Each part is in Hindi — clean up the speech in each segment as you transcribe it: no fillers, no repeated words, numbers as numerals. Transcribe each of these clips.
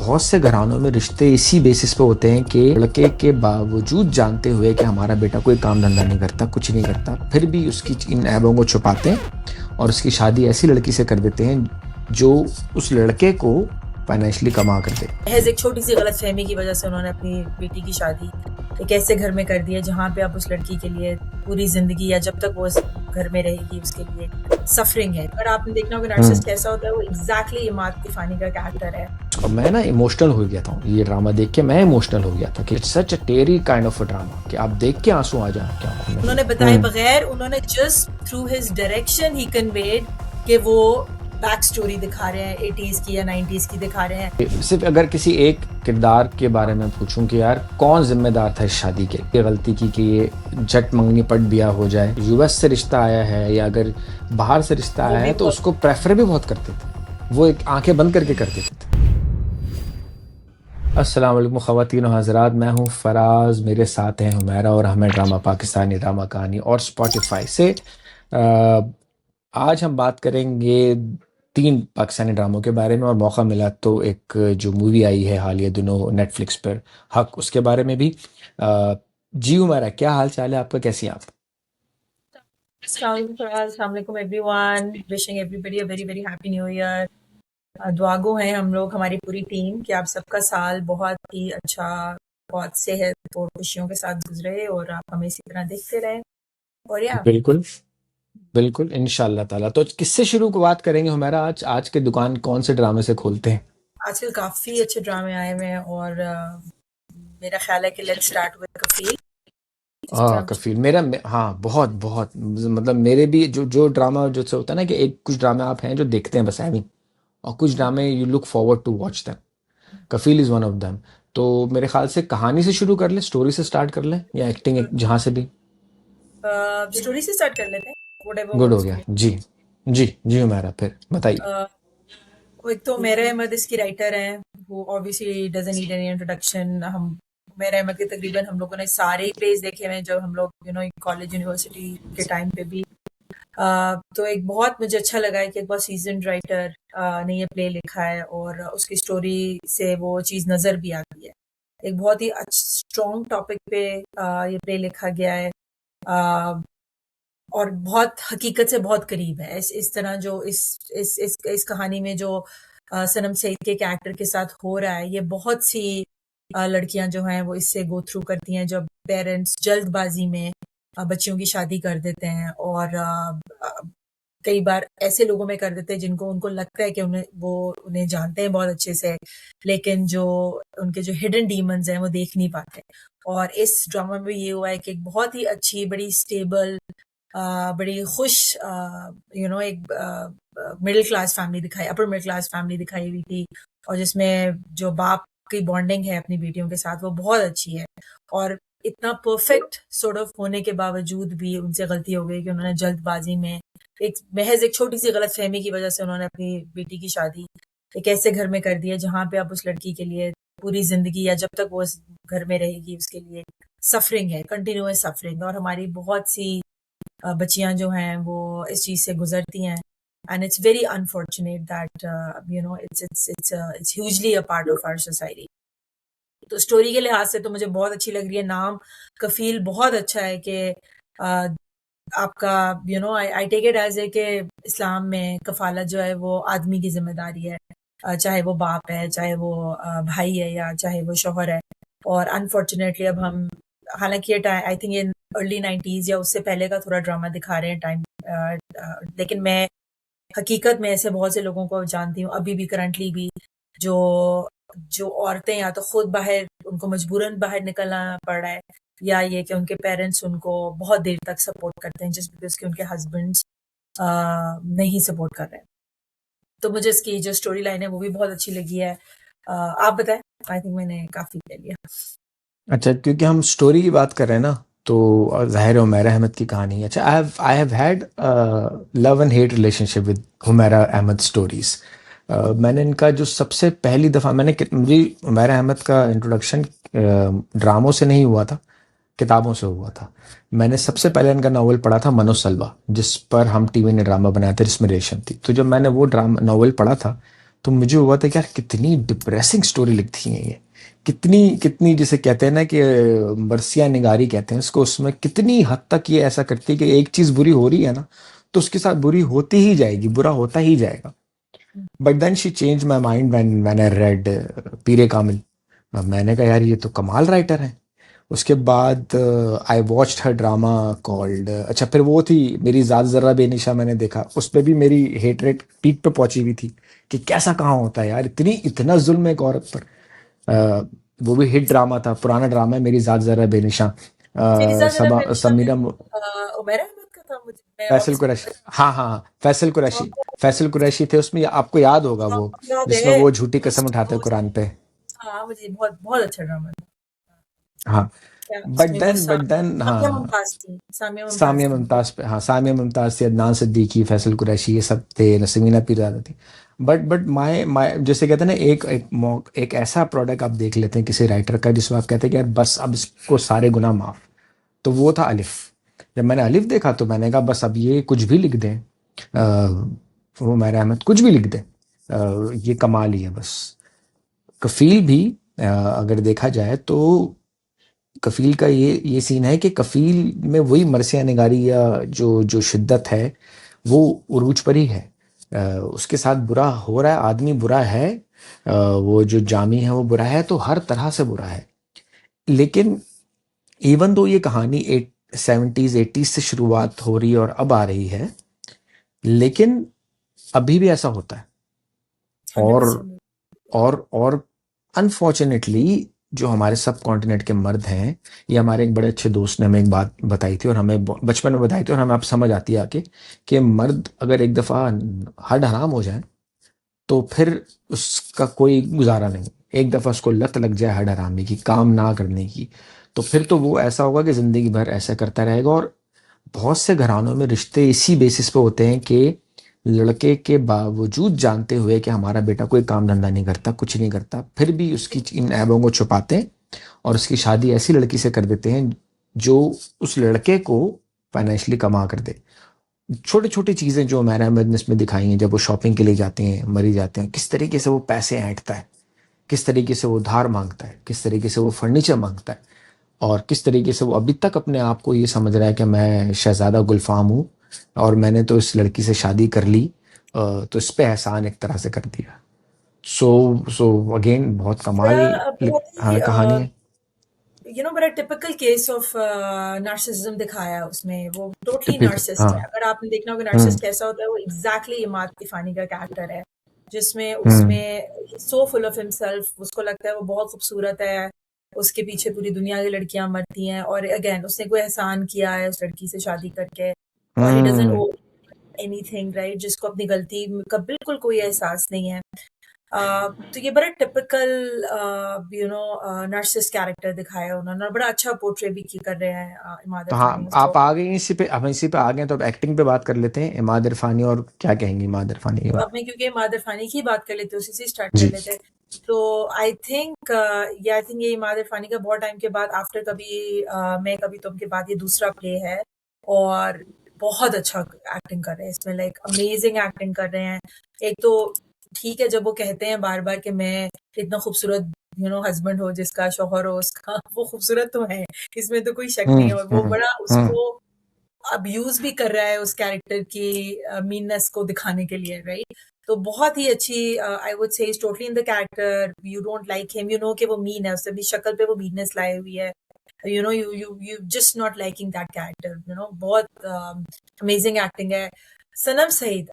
बहुत से घरानों में रिश्ते इसी बेसिस पे होते हैं कि लड़के के बावजूद जानते हुए कि हमारा बेटा कोई काम धंधा नहीं करता, कुछ नहीं करता, फिर भी उसकी इन ऐबों को छुपाते हैं और उसकी शादी ऐसी लड़की से कर देते हैं जो उस लड़के को फाइनेंशियली कमा कर दे। महज एक छोटी सी गलतफहमी की वजह से उन्होंने अपनी बेटी की शादी एक ऐसे घर में कर दी है जहाँ पे अब उस लड़की के लिए पूरी जिंदगी या जब तक वो उस घर में रहेगी उसके लिए सफरिंग है। अगर आपने देखना होगा नार्सिसिस्ट कैसा होता है, वो एग्जैक्टली इमाद तिफानी का कैरेक्टर है। और मैं ना इमोशनल हो गया था ये ड्रामा देख के, मैं इमोशनल हो गया था कि it's such a teary kind of a drama कि आप देख के आंसू आ जाए क्या आंखों में। उन्होंने बताए बगैर, उन्होंने just through his direction he conveyed कि वो बैक स्टोरी दिखा रहे हैं 80s की या 90s की दिखा रहे हैं। सिर्फ अगर किसी एक किरदार के बारे में पूछूं कि यार कौन जिम्मेदार था इस शादी के, ये गलती की कि ये झट मंगनी पट ब्याह हो जाए, यूएस से रिश्ता आया है या अगर बाहर से रिश्ता आया है तो उसको प्रेफर भी बहुत करते थे, वो एक आंखें बंद करके करते थे। अस्सलाम वालेकुम ख़वातीन और हज़रात, मैं हूँ फराज, मेरे साथ हैं हुमैरा और हमें ड्रामा पाकिस्तानी ड्रामा कहानी और स्पॉटिफाई से आज हम बात करेंगे 3 पाकिस्तानी ड्रामों के बारे में, और मौका मिला तो एक जो मूवी आई है हालिया दिनों नेटफ्लिक्स पर हक, उसके बारे में भी। जी हुमैरा, क्या हाल चाल है आपका, कैसी हैं आप? अस्सलाम वालेकुम everyone, wishing everybody a very very happy new year. दुआगो हैं हम लोग, हमारी पूरी टीम, कि आप सबका साल बहुत ही अच्छा, बहुत सेहत और खुशियों के साथ गुजरे और आप हमें इसी तरह देखते रहे। और या बिल्कुल बिल्कुल, इंशाल्लाह ताला। तो किससे शुरुआत करेंगे हुमैरा? आज के दुकान कौन से ड्रामे से खोलते हैं? आजकल काफी अच्छे ड्रामे आए हुए हैं और मेरा ख्याल है कि लेट्स स्टार्ट विद कफील। कफील हाँ, बहुत बहुत मतलब मेरे भी जो ड्रामा जो से होता है ना कि एक कुछ ड्रामे आप हैं जो देखते हैं बस ऐਵੇਂ, और कुछ ड्रामे you look forward to watch them. Kafeel is one of them. तो मेरे ख्याल से कहानी से शुरू कर ले, स्टोरी से स्टार्ट कर ले, या एक्टिंग जहां से भी। स्टोरी से स्टार्ट कर लेते हैं, व्हाटएवर गुड हो वर्क्स गया फॉर जी। जी जी हुमैरा, फिर बताइए। यू। एक तो मेरा अहमद इसकी राइटर हैं, वो obviously doesn't need any introduction. हम मेरा अहमद के तकरीबन हम लोगों ने सारे ही प्लेस देखे हुए हैं जब हम लोग कॉलेज यूनिवर्सिटी के टाइम पे भी। तो एक बहुत मुझे अच्छा लगा है कि एक बहुत सीजन राइटर ने ये प्ले लिखा है और उसकी स्टोरी से वो चीज़ नज़र भी आती है। एक बहुत ही स्ट्रॉन्ग टॉपिक पे ये प्ले लिखा गया है और बहुत हकीकत से बहुत करीब है। इस तरह जो इस कहानी में जो सनम सईद के कैरेक्टर के साथ हो रहा है, ये बहुत सी लड़कियां जो हैं वो इससे गो थ्रू करती हैं जब पेरेंट्स जल्दबाजी में बच्चियों की शादी कर देते हैं और कई बार ऐसे लोगों में कर देते हैं जिनको उनको लगता है कि उन्हें जानते हैं बहुत अच्छे से, लेकिन जो उनके जो हिडन डीमंस हैं वो देख नहीं पाते। और इस ड्रामा में ये हुआ है कि एक बहुत ही अच्छी, बड़ी स्टेबल, बड़ी खुश एक मिडिल क्लास फैमिली दिखाई, अपर मिडिल क्लास फैमिली दिखाई हुई थी, और जिसमें जो बाप की बॉन्डिंग है अपनी बेटियों के साथ वो बहुत अच्छी है। और इतना परफेक्ट सॉर्ट ऑफ होने के बावजूद भी उनसे गलती हो गई कि उन्होंने जल्दबाजी में महज एक छोटी सी गलतफहमी की वजह से उन्होंने अपनी बेटी की शादी एक ऐसे घर में कर दी है जहाँ पे अब उस लड़की के लिए पूरी जिंदगी या जब तक वो उस घर में रहेगी उसके लिए सफरिंग है, कंटिन्यूअस सफरिंग। और हमारी बहुत सी बच्चियां जो हैं वो इस चीज से गुजरती हैं, and it's very unfortunate that it's hugely a part of our society. तो स्टोरी के लिहाज से तो मुझे बहुत अच्छी लग रही है। नाम कफील बहुत अच्छा है कि आपका I take it as a कि इस्लाम में कफालत जो है वो आदमी की जिम्मेदारी है, चाहे वो बाप है, चाहे वो भाई है, या चाहे वो शोहर है। और अनफॉर्चुनेटली अब हम, हालांकि ये आई थिंक ये अर्ली 90s या उससे पहले का थोड़ा ड्रामा दिखा रहे हैं टाइम, लेकिन मैं हकीकत में ऐसे बहुत से लोगों को जानती हूँ अभी भी, करंटली भी, जो जो औरतें या तो खुद बाहर, उनको मजबूरन बाहर निकलना पड़ रहा है, या ये कि उनके पेरेंट्स उनको बहुत देर तक सपोर्ट करते हैं जस्ट बिकॉज कि उनके हस्बैंड्स नहीं सपोर्ट कर रहे हैं। तो मुझे इसकी जो स्टोरी लाइन है वो भी बहुत अच्छी लगी है। आप बताएं, आई थिंक मैंने काफी कह लिया। अच्छा, क्योंकि हम स्टोरी की बात कर रहे हैं ना, तो ज़ाहिर है हुमैरा अहमद की कहानी। अच्छा, I have had love and hate relationship with Humaira Ahmad stories. मैंने इनका जो सबसे पहली दफ़ा मुझे हुमैरा अहमद का इंट्रोडक्शन ड्रामों से नहीं हुआ था, किताबों से हुआ था। मैंने सबसे पहले इनका नावल पढ़ा था मनोसलवा, जिस पर हम टीवी ने ड्रामा बनाया था जिसमें रेशम थी। तो जब मैंने वो ड्रामा नावल पढ़ा था तो मुझे हुआ था कि यार कितनी डिप्रेसिंग स्टोरी लिखती है ये, कितनी कितनी जिसे कहते हैं ना कि बरसिया निगारी कहते हैं उसको, उसमें कितनी हद तक ये ऐसा करती है कि एक चीज बुरी हो रही है ना तो उसके साथ बुरी होती ही जाएगी, बुरा होता ही जाएगा। But then she change my mind when I read Peere Kamil. मैंने कहा यार ये तो कमाल राइटर है। उसके बाद I watched her drama called, अच्छा फिर वो थी मेरी ज़ात ज़र्रा बेनिशा, मैंने देखा उस पर भी मेरी हेट रेट पीक पे पहुंची हुई थी कि कैसा कहाँ होता है यार, इतनी इतना जुल्म है एक औरत पर। वो भी हिट ड्रामा था, पुराना ड्रामा है, मेरी ज़ात ज़र्रा बेनिशा। फिजा जरा बेनिशा में समीरा उमेरा अहमद का था, मुझे मैं फैसल ऑब्वियसली कुरैशी, हाँ हाँ हाँ, फैसल कुरैशी, फैसल कुरैशी थे उसमें, आपको याद होगा वो, याद जिसमें है। वो झूठी कसम उठाते हैं कुरान पे। हाँ, मुझे बहुत बहुत अच्छा ड्रामा था। हाँ, क्या उसमें वो बट देन सामिया हाँ, मुमताज थी, सामिया मुमताज सामिया थी। मुमताज पे, हाँ सामिया मुमताज थी, अदनान सिद्दीकी, फैसल कुरैशी, ये सब थे, नसमीना पीरजादा थी। बट माय माय जैसे कहते हैं ना, एक ऐसा प्रोडक्ट आप देख लेते हैं किसी राइटर का जिसमें आप कहते हैं कि यार बस अब इसको सारे गुनाह माफ, तो वो था अलिफ। जब मैंने अलिफ देखा तो मैंने कहा बस अब ये कुछ भी लिख दें, वो मेरा अहमद कुछ भी लिख दें, ये कमाल ही है बस। कफील भी अगर देखा जाए तो कफील का ये सीन है कि कफील में वही मरसिया निगारी या जो जो शिद्दत है वो उरूज पर ही है। उसके साथ बुरा हो रहा है, आदमी बुरा है, वो जो जामी है वो बुरा है, तो हर तरह से बुरा है। लेकिन इवन दो ये कहानी 70s 80s से शुरुआत हो रही है और अब आ रही है, लेकिन अभी भी ऐसा होता है। और 100%। और अनफॉर्चुनेटली जो हमारे सब कॉन्टिनेंट के मर्द हैं, ये हमारे एक बड़े अच्छे दोस्त ने हमें एक बात बताई थी और हमें बचपन में बताई थी और हमें अब समझ आती है आके, कि मर्द अगर एक दफ़ा हड हराम हो जाए तो फिर उसका कोई गुजारा नहीं। एक दफ़ा उसको लत लग जाए हड हरामी की, काम ना करने की, तो फिर तो वो ऐसा होगा कि ज़िंदगी भर ऐसा करता रहेगा। और बहुत से घरानों में रिश्ते इसी बेसिस पे होते हैं कि लड़के के बावजूद जानते हुए कि हमारा बेटा कोई काम धंधा नहीं करता, कुछ नहीं करता, फिर भी उसकी इन ऐबों को छुपाते हैं और उसकी शादी ऐसी लड़की से कर देते हैं जो उस लड़के को फाइनेंशियली कमा कर दे। छोटी छोटी चीज़ें जो हमारे बिजनेस में दिखाई हैं, जब वो शॉपिंग के लिए जाते हैं, मरी जाते हैं, किस तरीके से वो पैसे ऐंठता है, किस तरीके से वो उधार मांगता है, किस तरीके से वो फर्नीचर मांगता है, और किस तरीके से वो अभी तक अपने आप को ये समझ रहा है कि मैं शहजादा गुलफाम हूँ और मैंने तो इस लड़की से शादी कर ली, तो इस पे एहसान एक तरह से कर दिया। सो अगेन बहुत कमाल बहुत ही हाँ कहानी है। बड़ा टिपिकल केस ऑफ नार्सिसिज्म दिखाया है उसमें। वो टोटली टिपिकल नार्सिसिस्ट हाँ। है। अगर आपने देखना होगा हम्म नार्सिसिस्ट कैसा होता है, वो एग्जैक्टली इमाद तिफानी का कैरेक्टर है, जिसमें हम्म उसमें सो फुल ऑफ हिमसेल्फ, उसको लगता है वो बहुत खूबसूरत है, उसके पीछे पूरी दुनिया की लड़कियां मरती हैं, और अगेन उसने कोई एहसान किया है उस लड़की से शादी करके, और he doesn't hmm owe anything, right, जिसको अपनी गलती का बिल्कुल कोई एहसास नहीं है। तो ये बड़ा टिपिकल नर्सिस कैरेक्टर दिखाया है उन्होंने, और बड़ा अच्छा पोर्ट्रे भी की कर रहे हैं इमाद तो इरफानी हाँ, उसको। आप आ गए इसी पे, हम इसी पे आ गए, तो अब एक्टिंग पे बात कर लेते हैं, इमाद इरफानी, और क्या कहेंगे इमाद इरफानी के तो बारे अब मैं क्योंकि इमाद इरफानी की बात कर लेते, उसी से स्टार्ट में। कर जी। लेते। तो आई थिंक ये इमाद इरफानी का बहुत टाइम के बाद, आफ्टर कभी मैं कभी तुम के बाद, ये दूसरा प्ले है, और बहुत अच्छा एक्टिंग कर रहे हैं इसमें, लाइक अमेजिंग एक्टिंग कर रहे हैं। एक तो ठीक है, जब वो कहते हैं बार बार कि मैं इतना खूबसूरत हस्बैंड हो जिसका, शोहर हो उसका, वो खूबसूरत तो है, इसमें तो कोई शक नहीं हम्म है, और वो हम्म बड़ा हम्म उसको अब्यूज भी कर रहा है उस कैरेक्टर की मीननेस को दिखाने के लिए, राइट। तो बहुत ही अच्छी, I would say is totally in the character. You don't like him, you know कि वो मीन है, उससे भी शक्ल पे वो मीननेस लाई हुई है, you just not liking that character, बहुत अमेजिंग एक्टिंग है। सनम सईद,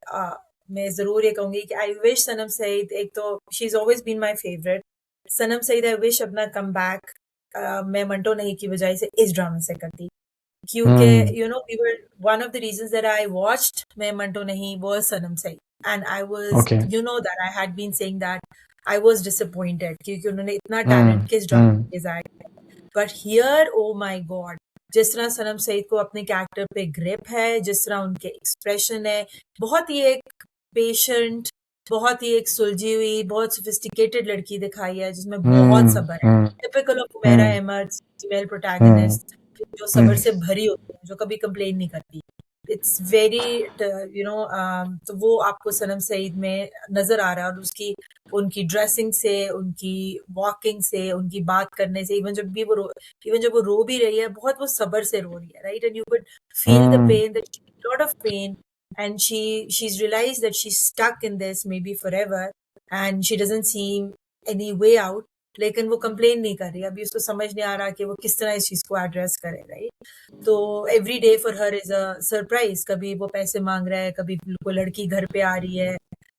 मैं जरूर ये कहूंगी कि आई विश सनम सईद, एक तो she is always been my favourite. Sanam Saeed, I wish अपना कम बैक मैं मंटो नहीं की बजाय से इस ड्रामे से करती, क्योंकि hmm we were one of the reasons that I watched मैं मंटो नहीं was Sanam Saeed, and I was, okay. That I had been saying that I was disappointed, क्योंकि उन्होंने इतना हम्म टैलेंट किस ड्रामे हम्म में डिजायर किया। But here, oh my God, जिस तरह सनम सईद को अपने कैरेक्टर पे ग्रिप है, जिस तरह उनके एक्सप्रेशन है, बहुत ही एक पेशेंट, बहुत ही एक सुलझी हुई, बहुत सोफिस्टिकेटेड लड़की दिखाई है, जिसमें बहुत हम्म सब्र है, hmm typical of Umera hmm Ahmad, female hmm protagonist, जो सब्र हम्म से भरी होती है, जो कभी कंप्लेन नहीं करती। इट्स वेरी तो वो आपको सनम सईद में नजर आ रहा है, और उसकी उनकी ड्रेसिंग से, उनकी वॉकिंग से, उनकी बात करने से, इवन जब वो रो भी रही है, बहुत वो सब्र से रो रही है, right? And you could feel the hmm pain, that lot of pain, and she's realized that she's stuck in this maybe forever, and she doesn't see any way out. लेकिन वो कंप्लेन नहीं कर रही, अभी उसको समझ नहीं आ रहा कि वो किस तरह इस चीज को एड्रेस करे, राइट? तो every day for her is a surprise. कभी वो पैसे मांग रहा है, कभी कोई लड़की घर पे आ रही है,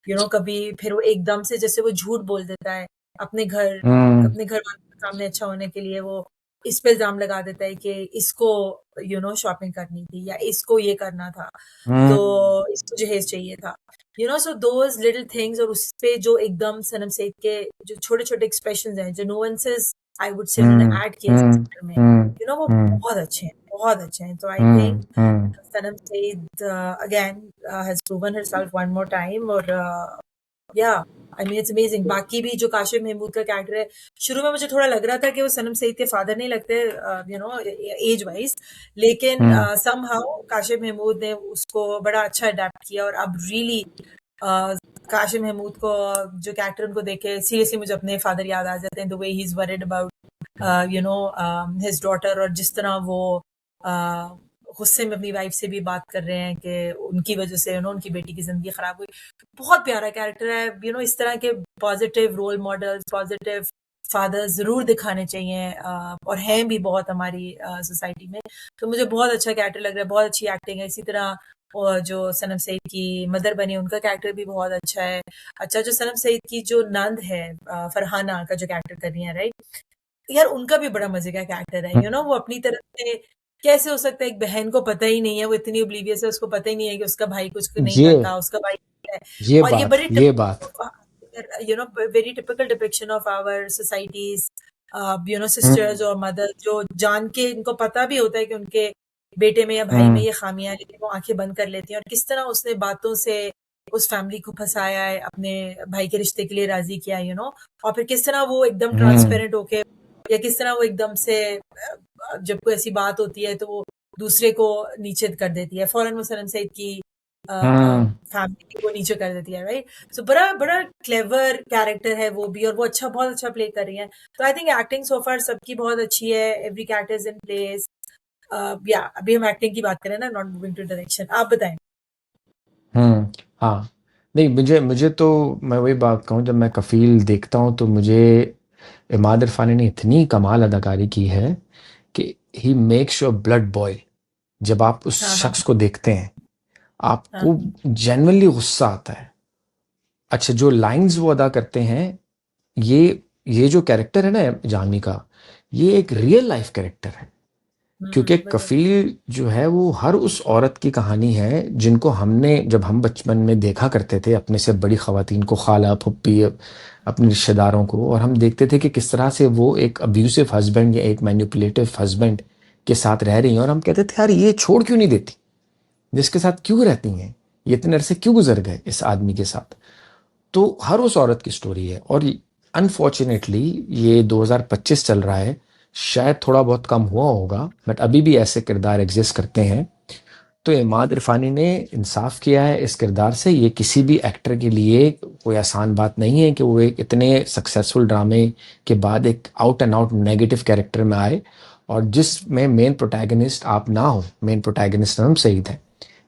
कभी फिर वो एकदम से जैसे वो झूठ बोल देता है अपने घर हम्म अपने घर वालों के सामने अच्छा होने के लिए। वो इस पे इल्जाम लगा देता है कि इसको शॉपिंग करनी थी, या इसको ये करना था, तो हम्म इसको जहेज चाहिए था, सो दोज लिटिल थिंग्स। और उस पे जो एकदम सनम सईद के जो छोटे छोटे एक्सप्रेशन हैं, जो नुएंसेस आई वुड से उन्होंने हम्म ऐड किए इस हम्म चैप्टर में, हम्म वो हम्म बहुत अच्छे हैं, बहुत अच्छे हैं। तो I think hmm Sanam Saeed again has proven herself one more time, और yeah, I mean it's amazing। बाकी भी जो काशिफ महमूद का कैरेक्टर है, शुरू में मुझे थोड़ा लग रहा था कि वो सनम सईद के फादर नहीं लगते, एज वाइज, लेकिन हम्म somehow काशिफ महमूद ने उसको बड़ा अच्छा अडेप्ट किया, और अब रियली काशिफ महमूद को जो कैरेक्टर उनको देखे, सीरियसली मुझे अपने फादर याद आ जाते हैं, the way he is worried about his daughter, और जिस तरह वो गुस्से में अपनी वाइफ से भी बात कर रहे हैं कि उनकी वजह से उनकी बेटी की जिंदगी खराब हुई। बहुत प्यारा कैरेक्टर है। इस तरह के positive role models, positive father जरूर दिखाने चाहिए, और हैं भी बहुत हमारी सोसाइटी में। तो मुझे बहुत अच्छा कैरेक्टर लग रहा है, बहुत अच्छी एक्टिंग है। इसी तरह और जो सनम सईद की मदर बनी, उनका कैरेक्टर भी बहुत अच्छा है। अच्छा, जो सनम सईद की जो नंद है, फरहाना का जो कैरेक्टर कर रही है, राइट, यार उनका भी बड़ा मजे का कैरेक्टर है। वो अपनी तरफ से, कैसे हो सकता है एक बहन को पता ही नहीं है, वो इतनी ओब्लीवियस है, उसको पता ही नहीं है कि उसका भाई कुछ नहीं ये करता, उसका भाई है। ये और ये बात बड़ी ये बात very typical depiction of our societies, sisters hmm और मदर, जो जान के इनको पता भी होता है कि उनके बेटे में या भाई में हम्म ये खामियां हैं, लेकिन वो आंखें बंद कर लेती हैं। और किस तरह उसने बातों से उस फैमिली को फंसाया है, अपने भाई के रिश्ते के लिए राजी किया, और फिर किस तरह वो एकदम हम्म ट्रांसपेरेंट होके, या किस तरह वो एकदम से जब कोई ऐसी बात होती है तो वो दूसरे को नीचे कर देती है, फौरन वो सनम सईद की हम्म फैमिली को नीचे कर देती है, राइट? सो बड़ा बड़ा क्लेवर कैरेक्टर है वो भी, और वो अच्छा, बहुत अच्छा प्ले कर रही है। तो आई थिंक एक्टिंग सो फार सबकी बहुत अच्छी है, every character is in place. या अभी हम एक्टिंग की बात करें ना, नॉट मूविंग टू डायरेक्शन। आप बताएं। हाँ नहीं, मुझे मुझे तो मैं वही बात कहूँ, जब मैं कफील देखता हूँ तो मुझे इमाद इरफानी ने इतनी कमाल अदाकारी की है कि he makes your blood boil. जब आप उस हाँ, हाँ, शख्स को देखते हैं, हाँ, आपको जेन्युइनली गुस्सा आता है। अच्छा, जो लाइंस वो अदा करते हैं, ये जो कैरेक्टर है ना जानी का, ये एक रियल लाइफ कैरेक्टर है। क्योंकि बिल्कुल। कफील जो है वो हर उस औरत की कहानी है जिनको हमने, जब हम बचपन में देखा करते थे अपने से बड़ी खवातीन को, खाला फुप्पी, अपने रिश्तेदारों को, और हम देखते थे कि किस तरह से वो एक अब्यूसिव हस्बैंड या एक मैनिपुलेटिव हस्बैंड के साथ रह रही हैं, और हम कहते थे यार ये छोड़ क्यों नहीं देती, जिसके साथ क्यों रहती हैं, ये इतने अरसे क्यों गुजर गए इस आदमी के साथ। तो हर उस औरत की स्टोरी है। और अनफॉर्चुनेटली ये 2025 चल रहा है, शायद थोड़ा बहुत कम हुआ होगा, बट अभी भी ऐसे किरदार एग्जिस्ट करते हैं। तो इमाद इरफानी ने इंसाफ किया है इस किरदार से। ये किसी भी एक्टर के लिए कोई आसान बात नहीं है कि वो एक इतने सक्सेसफुल ड्रामे के बाद एक out and out negative character में आए, और जिसमें मेन प्रोटैगनिस्ट आप ना हो। मेन प्रोटैगनिस्ट हम सईद है,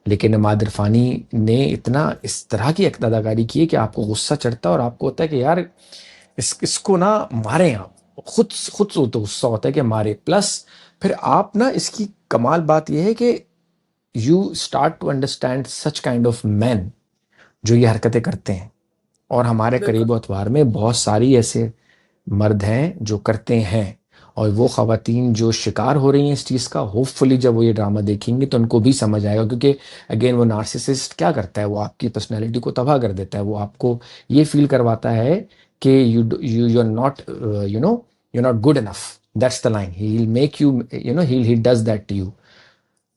लेकिन इमाद इरफानी ने इतना इस तरह की अदाकारी की है कि आपको गुस्सा चढ़ता है, और आपको होता है कि यार इसको ना मारें आप। खुद से तो गुस्सा होता है कि मारे, प्लस फिर आप ना, इसकी कमाल बात यह है कि you start to understand such kind of man जो ये हरकतें करते हैं। और हमारे बिल्कुल। करीब अतवार में बहुत सारी ऐसे मर्द हैं जो करते हैं, और वो ख़वातीन जो शिकार हो रही हैं इस चीज़ का, होपफुली जब वो ये ड्रामा देखेंगे तो उनको भी समझ आएगा। क्योंकि अगेन वो नार्सिसिस्ट क्या करता है, वो आपकी पर्सनैलिटी को तबाह कर देता है। वो आपको ये फील करवाता है कि you are not, you know, you are not good enough. That's the line, he will make you, you know, he does that to you.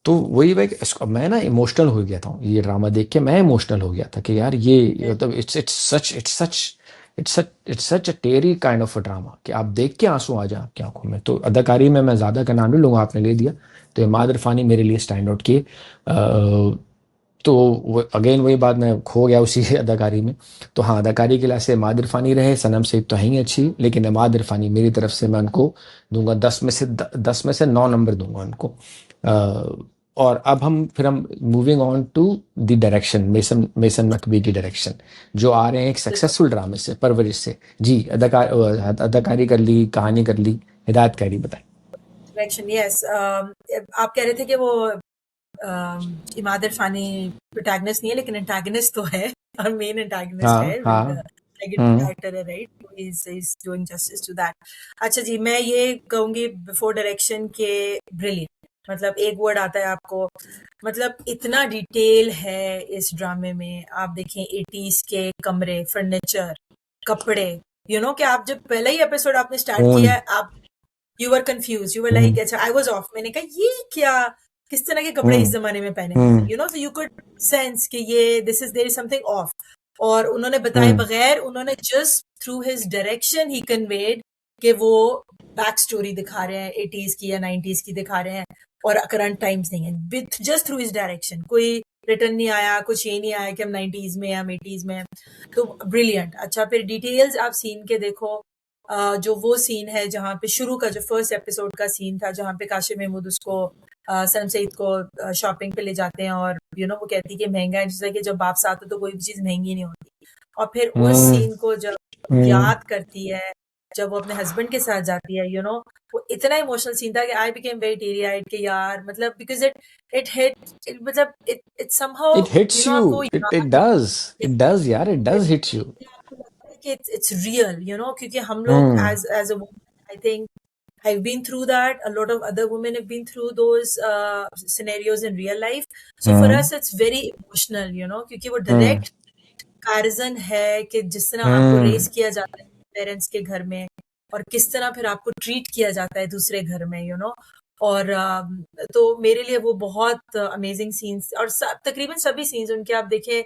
तो वही मैं ना इमोशनल हो गया था ये ड्रामा देख के। मैं इमोशनल हो गया था कि यार ये मतलब it's such a teary kind of a drama कि आप देख के आंसू आ जाए आपकी आंखों में। तो अदाकारी में मैं ज़्यादा का नाम नहीं लूँगा, आपने ले दिया। तो इमाद इरफानी मेरे लिए स्टैंड आउट किए। तो वो अगेन वही बात, मैं खो गया उसी अदाकारी में। तो हाँ, अदाकारी के लिहाज से इमाद इरफानी रहे, सनम सईद तो हैं ही अच्छी, लेकिन इमाद इरफानी मेरी तरफ से मैं उनको दूंगा 10 में से 9 नंबर दूंगा उनको। और अब हम moving on to the direction, मेसन मेसन मकबी की डायरेक्शन, जो आ रहे हैं एक सक्सेसफुल ड्रामे से, परवरिश से। जी, अदाकारी कर ली, कहानी कर ली, हिदायतकारी बताएं। Direction, yes. आप कह रहे थे कि वो इमाद इरफानी प्रोटैगनिस्ट नहीं है, लेकिन एंटागनिस्ट तो है, और मेन एंटागनिस्ट है, हाँ हाँ। नेगेटिव कैरेक्टर है, right? Is doing justice to that. अच्छा जी, मैं ये कहूंगी बिफोर डायरेक्शन के ब्रिलियंट, मतलब एक वर्ड आता है आपको, मतलब इतना डिटेल है इस ड्रामे में। आप देखें 80s के कमरे, फर्नीचर, कपड़े, कि आप जब पहला ही एपिसोड आपने स्टार्ट खून। किया, आप you were confuse, you were hmm like, अच्छा, आई वाज ऑफ, मैंने कहा ये क्या, किस तरह के कपड़े इस हम्म जमाने में पहने, hmm so you could sense कि ये this is there is something of. और उन्होंने बताए हम्म बगैर, उन्होंने just through his direction he conveyed कि वो बैक स्टोरी दिखा रहे हैं 80s की या 90s की दिखा रहे हैं, और करंट टाइम्स नहीं है, with just through his direction. कोई रिटर्न नहीं आया, कुछ ये नहीं आया कि हम 90s में या 80s में हैं। तो ब्रिलियंट। अच्छा, फिर डिटेल्स आप सीन के देखो। जो वो सीन है जहाँ पे शुरू का जो फर्स्ट एपिसोड का सीन था, जहाँ पे काशिफ महमूद उसको सनम सईद को शॉपिंग पे ले जाते हैं, और वो कहती है कि महंगा है, जैसा कि जब बाप साथ हो तो कोई भी चीज महंगी नहीं होती। और फिर उस हम्म सीन को जब हम्म याद करती है, जब वो अपने हस्बैंड के साथ जाती है, वो इतना इमोशनल सीन था कि आई बिकेम वेरी टीरी आइड के यार, मतलब बिकॉज इट हिट, मतलब इट समहाउ, It hits आपको you. It याद does. It does, यार. It does hit you. आपको लगता है कि इट्स रियल, क्योंकि हम लोग hmm as a woman, I think I've been through that. A lot of other women have been through those scenarios in real life. So for hmm us, it's very emotional, क्योंकि वो हम्म direct comparison है कि जिस तरह आपको हम्म रेस किया जाता है पेरेंट्स के घर में, और किस तरह फिर आपको ट्रीट किया जाता है दूसरे घर में, और तो मेरे लिए वो बहुत अमेजिंग सीन्स, और तकरीबन सभी सीन्स उनके आप देखें,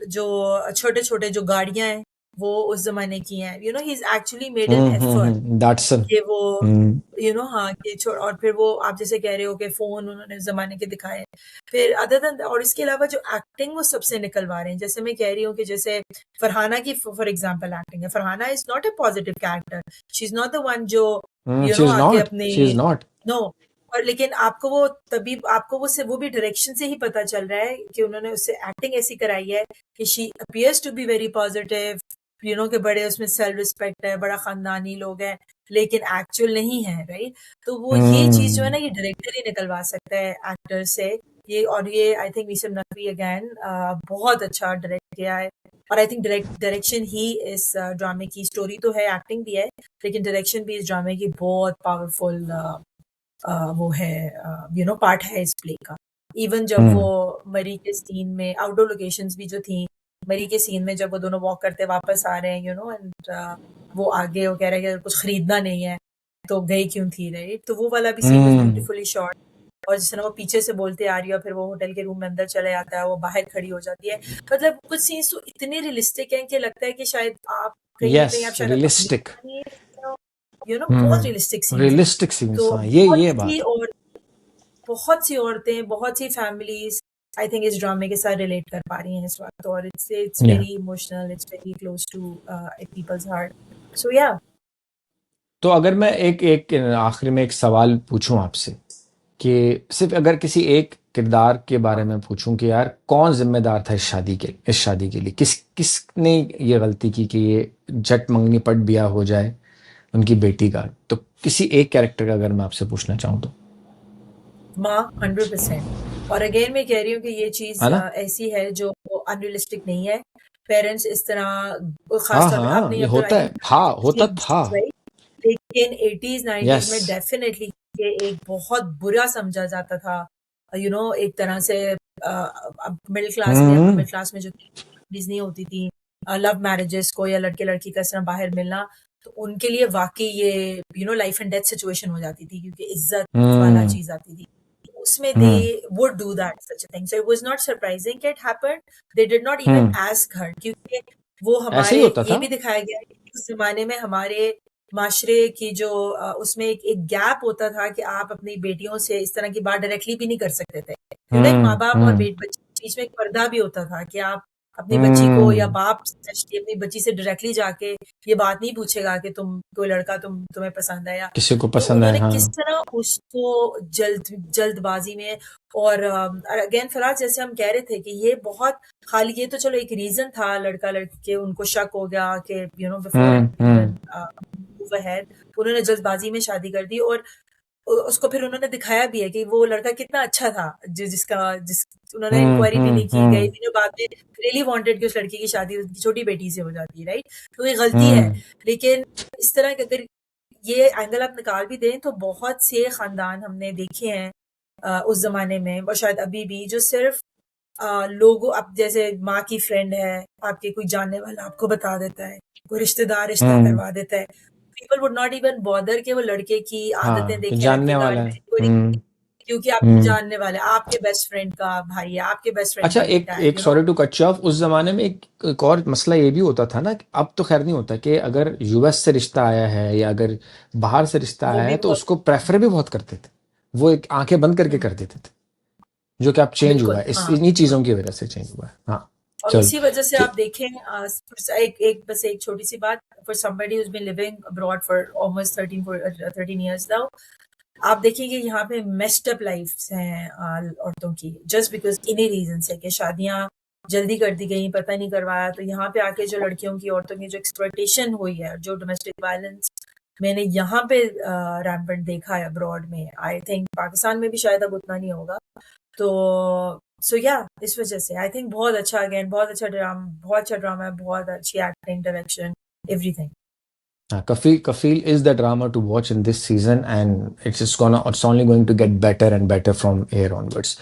जो छोटे छोटे जो गाड़ियां हैं वो उस जमाने की हैं, he is actually made an effort Datsun. कि वो, हम्म हाँ, कि छोड़, और फिर वो आप जैसे कह रहे हो कि फोन उन्होंने उस जमाने के दिखाए, फिर अदर देन, और इसके अलावा जो एक्टिंग वो सबसे निकलवा रहे हैं, जैसे मैं कह रही हूँ कि जैसे फरहाना की फॉर एग्जांपल एक्टिंग है, Farhana is not a positive character, she is not the one जो She is आके not. अपने, She is not. नो, और लेकिन आपको वो तभी आपको वो भी डायरेक्शन से ही पता चल रहा है कि उन्होंने उससे एक्टिंग ऐसी कराई है कि she appears to be very positive, कि बड़े उसमें सेल्फ रिस्पेक्ट है, बड़ा खानदानी लोग हैं, लेकिन एक्चुअल नहीं है, राइट? तो वो ये चीज जो है ना, हम्म ये डायरेक्टर ही निकलवा सकता है एक्टर से। ये I think Meesam Naqvi again बहुत अच्छा डायरेक्ट किया है, और आई थिंक डायरेक्शन ही इस ड्रामे की, स्टोरी तो है, एक्टिंग भी है, लेकिन डायरेक्शन भी इस ड्रामे की बहुत पावरफुल वो है, पार्ट है इस प्ले का। इवन जब वो हम्म मरी के सीन में, आउटडोर लोकेशंस भी जो थी, मरी के सीन में जब वो दोनों वॉक करते वापस आ रहे हैं, एंड वो आगे वो कह रहे हैं कि कुछ खरीदना नहीं है, तो गई क्यों थी, राइट? तो वो वाला भी scene was hmm beautifully shot. और जिस तरह वो पीछे से बोलते आ रही है, फिर वो होटल के रूम में अंदर चले जाता है, वो बाहर खड़ी हो जाती है, मतलब कुछ सीन्स तो इतने रियलिस्टिक हैं कि लगता है कि शायद आप कहीं ना कहीं आप Yes, शायद अपनी realistic. बहुत रियलिस्टिक सीन्स हैं। Realistic scenes, तो हाँ, ये बात है। बहुत सी औरतें, बहुत सी फैमिलीज आई थिंक इस ड्रामे के साथ रिलेट कर पा रही हैं इस वक्त, और it's Yeah. Very emotional, it's very close to people's heart. So yeah, तो अगर मैं एक एक आखिरी में एक सवाल पूछूं आपसे, कि सिर्फ अगर किसी एक किरदार के बारे में पूछूं कि यार कौन जिम्मेदार था इस शादी के लिए, किसने ये गलती की कि ये झट मंगनी पट ब्याह हो जाए उनकी बेटी का, तो किसी एक कैरेक्टर का अगर मैं आपसे पूछना चाहूँ तो? माँ 100%। और अगेन मैं कह रही हूँ कि ये चीज है ना? ऐसी है जो अनरियलिस्टिक नहीं है। पेरेंट्स इस तरह, हाँ खासतौर पे हाँ, आपने ये अब तो आई होता है, हाँ होता थिंक, था। लेकिन 80s 90s यस। में डेफिनेटली ये एक बहुत बुरा समझा जाता था, एक तरह से मिडिल क्लास में, अपर हम्म मिडिल क्लास में जो families नहीं होती थी, लव मैरिजेस को या लड़के लड़की का इस तरह बाहर मिलना, तो उनके लिए वाकई ये लाइफ एंड डेथ सिचुएशन हो जाती थी, क्योंकि इज्जत वाला हम्म चीज आती थी उसमें, they hmm would do that such a thing, so it was not surprising it happened. They did not even hmm ask her, क्योंकि वो ऐसे ही हमारे होता ये था। भी दिखाया गया है कि उस ज़माने में हमारे माशरे की जो उसमें एक गैप होता था कि आप अपनी बेटियों से इस तरह की बात डायरेक्टली भी नहीं कर सकते थे। एक माँ-बाप और हम्म। बच्ची के बीच में एक पर्दा भी होता था कि आप अपनी बच्ची को या हम्म। बाप स्पेशली अपनी बच्ची से डायरेक्टली जाके ये बात नहीं पूछेगा कि कोई लड़का तुम्हें पसंद है या किसी को तो पसंद आए, उन्होंने किस हाँ। तरह उसको जल्दबाजी में और अगेन फराज जैसे हम कह रहे थे कि ये बहुत खाली ये तो चलो एक रीजन था लड़का लड़की के उनको शक हो गया कि बिफोर हम्म। इवन मूव अहेड उन्होंने जल्दबाजी में शादी कर दी और उसको फिर उन्होंने दिखाया भी है कि वो लड़का कितना अच्छा था जिस उन्होंने इंक्वायरी भी नहीं की गई भी बाद में रियली वांटेड कि उस लड़की की शादी उनकी छोटी बेटी से हो जाती है राइट तो ये गलती है हम्म। लेकिन इस तरह के अगर ये एंगल आप निकाल भी दें तो बहुत से खानदान हमने देखे हैं उस जमाने में और शायद अभी भी जो सिर्फ लोगों अब जैसे माँ की फ्रेंड है आपके कोई जानने वाला आपको बता देता है कोई रिश्तेदार रिश्ता हम्म। करवा देता है people would not even bother कि वो लड़के की आदतें हाँ, कि देखें लड़के जानने के वाला बारे है। में कोई नहीं क्योंकि आपके हम्म। जानने वाले आपके बेस्ट फ्रेंड का भाई है आपके बेस्ट फ्रेंड अच्छा, का एक बेटा है एक sorry to cut you off, उस जमाने में एक और मसला ये भी होता था ना कि अब तो खैर नहीं होता, कि अगर यूएस से रिश्ता आया है या अगर बाहर से रिश्ता वो आया भी है तो बहुत उसको प्रेफर भी बहुत करते थे। वो एक आंखें बंद करके हम्म, कर देते थे, जो कि अब चेंज हुआ बिल्कुल है, इस हाँ इन्हीं हाँ चीजों की वजह से चेंज हुआ है। हाँ। और चल। उसी वजह से तो आप देखें एक छोटी सी बात for somebody who's been living abroad for almost 13 years now आप देखेंगे यहाँ पे मेस्ड अप लाइफ्स हैं औरतों की जस्ट बिकॉज इन्हीं रीजन से कि शादियां जल्दी कर दी गई पता नहीं करवाया तो यहाँ पे आके जो लड़कियों की औरतों की जो एक्सप्लॉयटेशन हुई है जो डोमेस्टिक वायलेंस मैंने यहाँ पे रैम्पेंट देखा है अब्रॉड में आई थिंक पाकिस्तान में भी शायद अब उतना नहीं होगा तो सो या इस वजह से आई थिंक बहुत अच्छा अगेन बहुत अच्छा ड्रामा है बहुत अच्छी acting direction everything Kafil is the drama to watch in this season, and it's only going to get better and better from here onwards.